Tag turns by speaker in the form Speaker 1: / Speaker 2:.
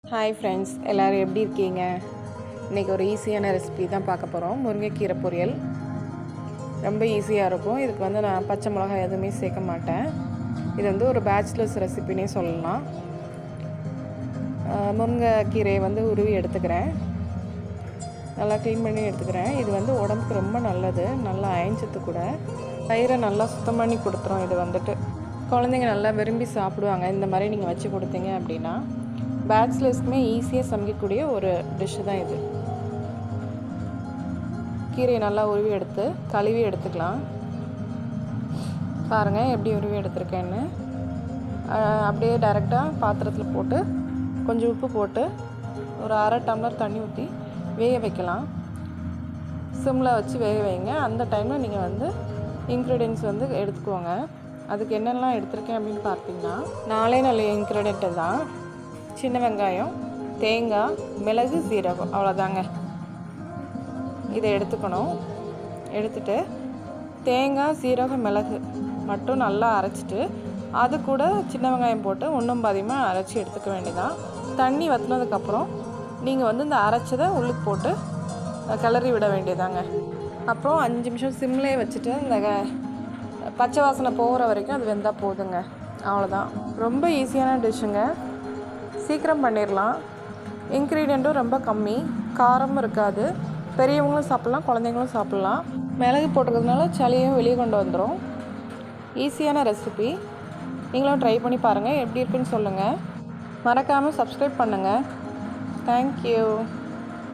Speaker 1: Hi friends, எல்லோரும் எப்படி இருக்கீங்க? இன்றைக்கி ஒரு ஈஸியான ரெசிபி தான் பார்க்க போகிறோம். முருங்கைக்கீரை பொரியல் ரொம்ப ஈஸியாக இருக்கும். இதுக்கு வந்து நான் பச்சை மிளகாய் எதுவுமே சேர்க்க மாட்டேன். இது வந்து ஒரு பேச்சுலர்ஸ் ரெசிபினே சொல்லலாம். முருங்கைக்கீரையை வந்து உருவி எடுத்துக்கிறேன், நல்லா க்ளீன் பண்ணி எடுத்துக்கிறேன். இது வந்து உடம்புக்கு ரொம்ப நல்லது, நல்லா அயஞ்சத்து கூட. தயிரை நல்லா சுத்தம் பண்ணி கொடுத்துரும். இது வந்துட்டு குழந்தைங்க நல்லா விரும்பி சாப்பிடுவாங்க. இந்த மாதிரி நீங்கள் வச்சு கொடுத்தீங்க அப்படின்னா பேச்சுலர்ஸ்க்குமே ஈஸியாக சமைக்கக்கூடிய ஒரு டிஷ்ஷு தான் இது. கீரையை நல்லா உருவி எடுத்து கழுவி எடுத்துக்கலாம். பாருங்கள் எப்படி உருவி எடுத்துருக்கேன்னு. அப்படியே டைரெக்டாக பாத்திரத்தில் போட்டு கொஞ்சம் உப்பு போட்டு ஒரு அரை டம்ளர் தண்ணி ஊற்றி வேக வைக்கலாம். சிம்மில் வச்சு வேக வைங்க. அந்த டைமில் நீங்கள் வந்து இன்க்ரீடியன்ட்ஸ் வந்து எடுத்துக்கோங்க. அதுக்கு என்னெல்லாம் எடுத்திருக்கேன் அப்படின்னு பார்த்தீங்கன்னா 4 நல்ல இன்க்ரீடியண்ட்டு தான். சின்ன வெங்காயம், தேங்காய், மிளகு, சீரகம், அவ்வளோதாங்க. இதை எடுத்துக்கணும். எடுத்துகிட்டு தேங்காய், சீரகம், மிளகு மட்டும் நல்லா அரைச்சிட்டு அது கூட சின்ன வெங்காயம் போட்டு ஒன்றும் பாதியமாக அரைச்சி எடுத்துக்க வேண்டியதான். தண்ணி வற்றினதுக்கப்புறம் நீங்கள் வந்து இந்த அரைச்சதை உள்ளுக்கு போட்டு கிளறி விட வேண்டியதாங்க. அப்புறம் 5 நிமிஷம் சிம்லேயே வச்சுட்டு இந்த பச்சை வாசனை போகிற வரைக்கும் அது வெந்தால் போதுங்க. அவ்வளோதான். ரொம்ப ஈஸியான டிஷ்ஷுங்க. சீக்கிரம் பண்ணிடலாம். இன்க்ரீடியண்ட்டும் ரொம்ப கம்மி, காரமும் இருக்காது. பெரியவங்களும் சாப்பிட்லாம், குழந்தைங்களும் சாப்பிட்லாம். மிளகு போட்டுக்கிறதுனால சளியும் வெளியே கொண்டு வந்துடும். ஈஸியான ரெசிபி. நீங்களும் ட்ரை பண்ணி பாருங்கள். எப்படி இருக்குன்னு சொல்லுங்கள். மறக்காமல் சப்ஸ்கிரைப் பண்ணுங்கள். தேங்க்யூ.